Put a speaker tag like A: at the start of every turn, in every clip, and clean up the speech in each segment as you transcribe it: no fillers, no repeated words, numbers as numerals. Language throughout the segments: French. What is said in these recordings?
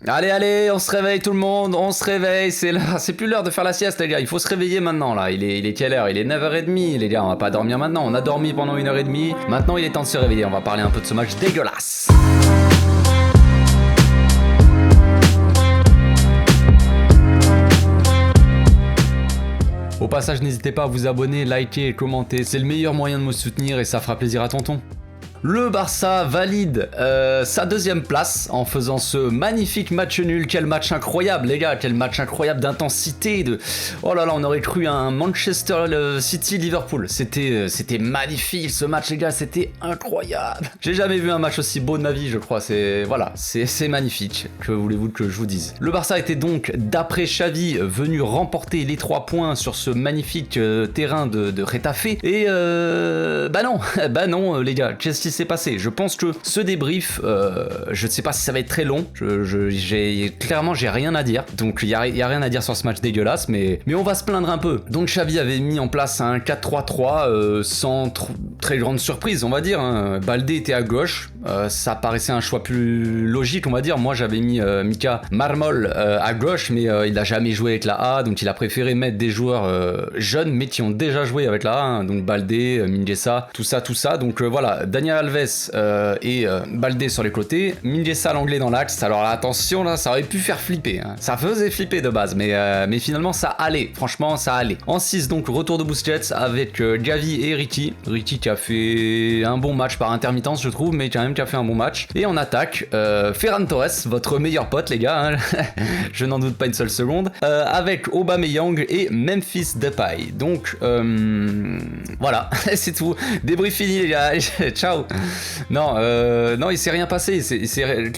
A: Allez, allez, on se réveille tout le monde, on se réveille, c'est plus l'heure de faire la sieste les gars, il faut se réveiller maintenant là, il est quelle heure? Il est 9h30 les gars, on va pas dormir maintenant, on a dormi pendant 1h30, maintenant il est temps de se réveiller, on va parler un peu de ce match dégueulasse. Au passage, n'hésitez pas à vous abonner, liker et commenter, c'est le meilleur moyen de me soutenir et ça fera plaisir à tonton. Le Barça valide sa deuxième place en faisant ce magnifique match nul. Quel match incroyable les gars, quel match incroyable d'intensité. Oh là là, on aurait cru un Manchester City-Liverpool. C'était magnifique ce match les gars, c'était incroyable. J'ai jamais vu un match aussi beau de ma vie je crois, c'est magnifique. Que voulez-vous que je vous dise? Le Barça était donc, d'après Xavi, venu remporter les 3 points sur ce magnifique terrain de Getafe. Et bah non les gars, qu'est-ce qui s'est passé? Je pense que ce débrief, je ne sais pas si ça va être très long, clairement j'ai rien à dire, donc il y a rien à dire sur ce match dégueulasse, mais on va se plaindre un peu. Donc Xavi avait mis en place un 4-3-3 sans très grande surprise on va dire, hein. Baldé était à gauche, ça paraissait un choix plus logique on va dire. Moi j'avais mis Mika Marmol à gauche, mais il n'a jamais joué avec la A, donc il a préféré mettre des joueurs jeunes mais qui ont déjà joué avec la A, hein. Donc Baldé, Mingueza, tout ça, donc voilà, Daniel Alves et Baldé sur les côtés, Mingueza l'anglais dans l'axe. Alors attention là, ça aurait pu faire flipper, hein. Ça faisait flipper de base, mais finalement ça allait, franchement ça allait. En 6 donc, retour de Busquets avec Gavi et Ricky qui a fait un bon match par intermittence je trouve, mais quand même qui a fait un bon match. Et en attaque, Ferran Torres, votre meilleur pote les gars, hein. Je n'en doute pas une seule seconde, avec Aubameyang et Memphis Depay. Donc voilà, c'est tout, débrief fini les gars. Ciao. Non, il s'est rien passé.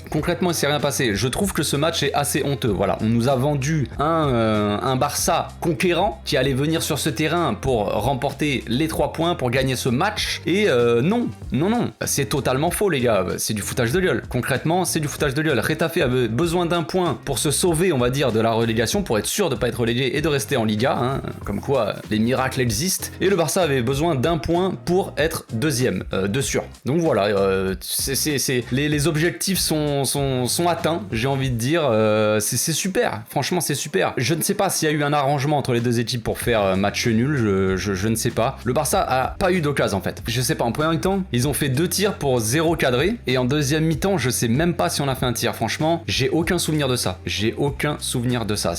A: Concrètement, il s'est rien passé. Je trouve que ce match est assez honteux. Voilà, on nous a vendu un Barça conquérant qui allait venir sur ce terrain pour remporter les 3 points, pour gagner ce match. Et non, c'est totalement faux, les gars. C'est du foutage de gueule. Concrètement, c'est du foutage de gueule. Getafe avait besoin d'un point pour se sauver, on va dire, de la relégation, pour être sûr de pas être relégué et de rester en Liga. Hein. Comme quoi, les miracles existent. Et le Barça avait besoin d'un point pour être deuxième, de sûr. Donc voilà, les objectifs sont atteints, j'ai envie de dire. C'est super, franchement c'est super. Je ne sais pas s'il y a eu un arrangement entre les deux équipes pour faire match nul, je ne sais pas. Le Barça a pas eu d'occasion en fait. Je sais pas, en première mi-temps, ils ont fait 2 tirs pour 0 cadré, et en deuxième mi-temps, je sais même pas si on a fait un tir. Franchement, j'ai aucun souvenir de ça.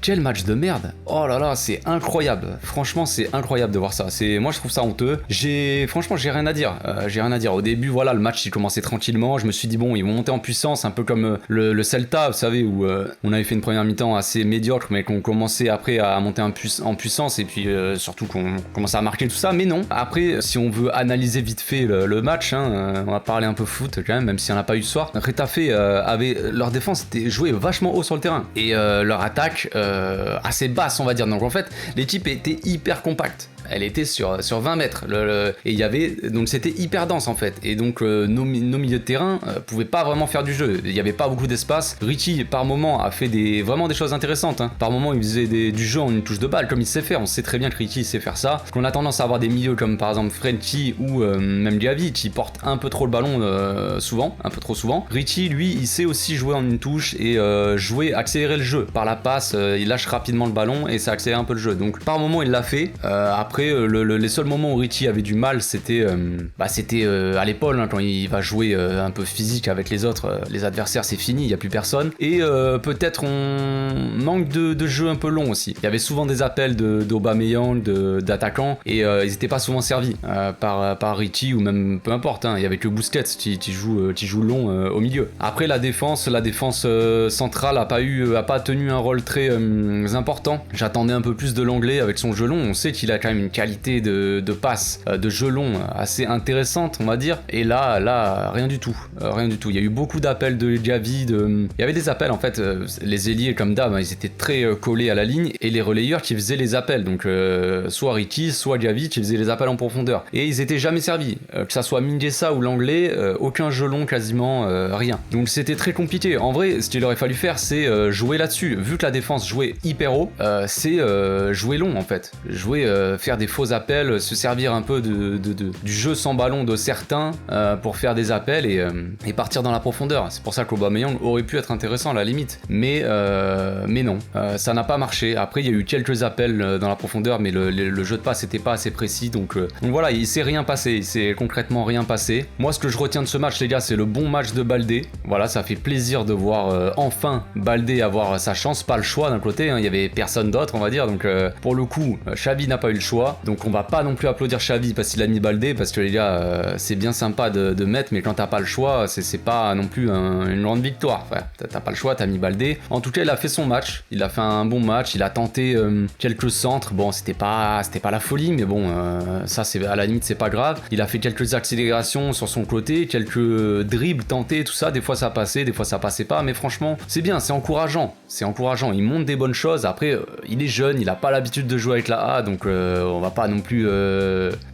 A: Quel match de merde. Oh là là, c'est incroyable. Franchement, c'est incroyable de voir ça. Moi je trouve ça honteux. Franchement, j'ai rien à dire. Au début, voilà, le match il commençait tranquillement, je me suis dit bon, ils vont monter en puissance, un peu comme le Celta, vous savez, où on avait fait une première mi-temps assez médiocre, mais qu'on commençait après à monter en puissance, et puis surtout qu'on commençait à marquer tout ça. Mais non, après, si on veut analyser vite fait le match, hein, on va parler un peu foot quand même si on n'a pas eu ce soir. Getafe leur défense était jouée vachement haut sur le terrain, et leur attaque assez basse on va dire. Donc en fait, l'équipe était hyper compacte. Elle était sur 20 mètres, et il y avait, donc c'était hyper dense en fait, et donc nos milieux de terrain pouvaient pas vraiment faire du jeu, il y avait pas beaucoup d'espace. Ricky par moment a fait vraiment des choses intéressantes, hein. Par moment il faisait du jeu en une touche de balle comme il sait faire, on sait très bien que Ricky sait faire ça, qu'on a tendance à avoir des milieux comme par exemple Frenkie ou même Gavi qui portent un peu trop le ballon souvent, un peu trop souvent. Ricky lui il sait aussi jouer en une touche et accélérer le jeu par la passe, il lâche rapidement le ballon et ça accélère un peu le jeu, donc par moment il l'a fait. Après les seuls moments où Richie avait du mal, c'était à l'épaule, hein, quand il va jouer un peu physique avec les autres, les adversaires c'est fini, il n'y a plus personne. Et peut-être on manque de jeu un peu long aussi. Il y avait souvent des appels d'Aubameyang, d'attaquants, et ils n'étaient pas souvent servis par Richie, ou même peu importe, hein, il y avait que Busquets qui joue long au milieu. Après la défense centrale a pas tenu un rôle très important. J'attendais un peu plus de l'anglais avec son jeu long, on sait qu'il a quand même une qualité de passe, de jeu long assez intéressante on va dire, et là rien du tout. Il y a eu beaucoup d'appels de Gavi, il y avait des appels en fait, les ailiers comme d'hab, ils étaient très collés à la ligne, et les relayeurs qui faisaient les appels, donc soit Ricky, soit Gavi qui faisaient les appels en profondeur, et ils étaient jamais servis, que ça soit Mingueza ou l'anglais, aucun jeu long quasiment, rien. Donc c'était très compliqué. En vrai, ce qu'il aurait fallu faire, c'est jouer là-dessus, vu que la défense jouait hyper haut, c'est jouer long en fait, faire des faux appels, se servir un peu du jeu sans ballon de certains pour faire des appels et partir dans la profondeur. C'est pour ça qu'Aubameyang aurait pu être intéressant à la limite, mais non, ça n'a pas marché. Après il y a eu quelques appels dans la profondeur, mais le jeu de passe n'était pas assez précis, donc voilà, il s'est rien passé, il s'est concrètement rien passé. Moi ce que je retiens de ce match les gars, c'est le bon match de Baldé. Voilà, ça fait plaisir de voir enfin Baldé avoir sa chance, pas le choix d'un côté, hein, il y avait personne d'autre on va dire, donc pour le coup Xavi n'a pas eu le choix, donc on va pas non plus applaudir Xavi parce qu'il a mis Baldé, parce que les gars c'est bien sympa de mettre, mais quand t'as pas le choix c'est pas non plus une grande victoire. Enfin, t'as pas le choix, t'as mis Baldé. En tout cas il a fait son match, il a fait un bon match, il a tenté quelques centres, bon c'était pas la folie, mais bon ça c'est à la limite c'est pas grave. Il a fait quelques accélérations sur son côté, quelques dribbles tentés, tout ça, des fois ça passait, des fois ça passait pas, mais franchement c'est bien, c'est encourageant, il montre des bonnes choses. Après il est jeune, il a pas l'habitude de jouer avec la A, donc on va pas non plus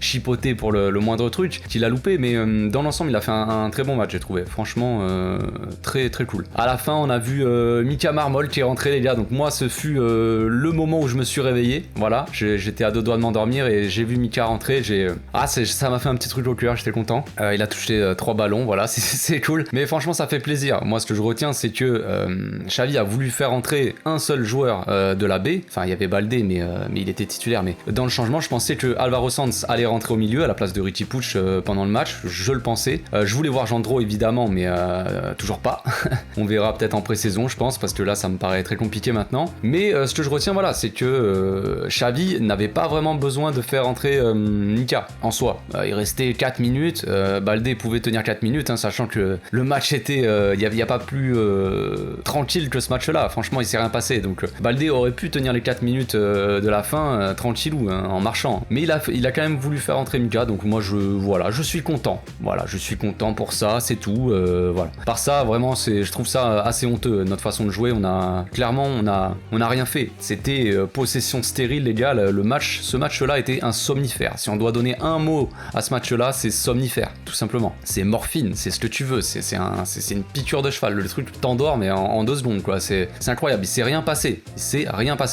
A: chipoter pour le moindre truc qu'il a loupé, mais dans l'ensemble il a fait un très bon match, j'ai trouvé, franchement très très cool. À la fin on a vu Mika Marmol qui est rentré les gars, donc moi ce fut le moment où je me suis réveillé, voilà, j'étais à deux doigts de m'endormir et j'ai vu Mika rentrer, ça m'a fait un petit truc au cœur, j'étais content. Il a touché 3 ballons, voilà, c'est cool, mais franchement ça fait plaisir. Moi ce que je retiens c'est que Xavi a voulu faire entrer un seul joueur de la B, enfin il y avait Baldé mais il était titulaire, mais dans le changement je pensais que Alvaro Sanz allait rentrer au milieu à la place de Richie Puig pendant le match, je le pensais. Je voulais voir Jandro évidemment, mais toujours pas. On verra peut-être en pré-saison je pense, parce que là ça me paraît très compliqué maintenant, mais ce que je retiens voilà, c'est que Xavi n'avait pas vraiment besoin de faire entrer Mika en soi. Il restait 4 minutes, Baldé pouvait tenir 4 minutes, hein, sachant que le match était, il n'y a pas plus tranquille que ce match là, franchement il s'est rien passé, donc Baldé aurait pu tenir les 4 minutes de la fin tranquillou, hein, en marchant, mais il a quand même voulu faire entrer Mika, donc moi je suis content, voilà, je suis content pour ça, c'est tout, voilà. Par ça vraiment je trouve ça assez honteux, notre façon de jouer, on a rien fait, c'était possession stérile les gars, ce match là était un somnifère. Si on doit donner un mot à ce match là, c'est somnifère, tout simplement. C'est morphine, c'est ce que tu veux, c'est une piqûre de cheval, le truc t'endort mais en 2 secondes quoi, c'est incroyable, il s'est rien passé,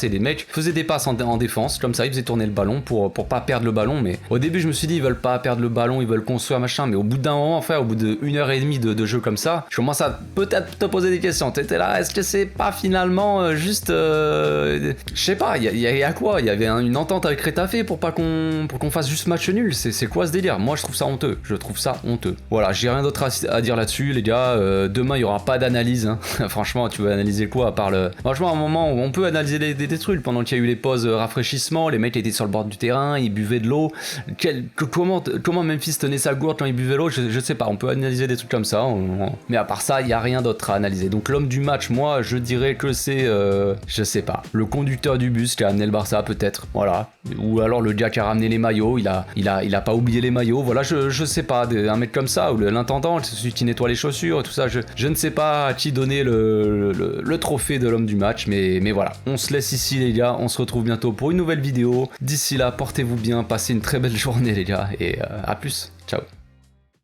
A: les mecs faisaient des passes en défense, comme ça ils faisaient tourner le ballon pour pas perdre le ballon, mais au début je me suis dit ils veulent pas perdre le ballon, ils veulent construire machin, mais au bout d'un moment, enfin au bout de 1h30 de jeu comme ça, je commence à peut-être te poser des questions, t'étais là, est-ce que c'est pas finalement juste je sais pas, il y a quoi, il y avait une entente avec Retafe pour qu'on fasse juste match nul, c'est quoi ce délire? Moi je trouve ça honteux, voilà, j'ai rien d'autre à dire là-dessus les gars. Demain il y aura pas d'analyse, hein. Franchement tu veux analyser quoi à part franchement à un moment on peut analyser des trucs, pendant qu'il y a eu les pauses rafraîchissement, les mecs étaient sur le bord du terrain, ils buvaient de l'eau, comment Memphis tenait sa gourde quand il buvait l'eau, je sais pas, on peut analyser des trucs comme ça, mais à part ça il y a rien d'autre à analyser. Donc l'homme du match, moi je dirais que c'est je sais pas, le conducteur du bus qui a amené le Barça peut-être, voilà, ou alors le gars qui a ramené les maillots, il a pas oublié les maillots, voilà, je sais pas, un mec comme ça, ou l'intendant, celui qui nettoie les chaussures et tout ça, je ne sais pas à qui donner le trophée de l'homme du match, mais voilà, on se laisse ici les gars, on se retrouve bientôt pour une nouvelle vidéo. D'ici là, portez-vous bien, passez une très belle journée les gars, et à plus, ciao.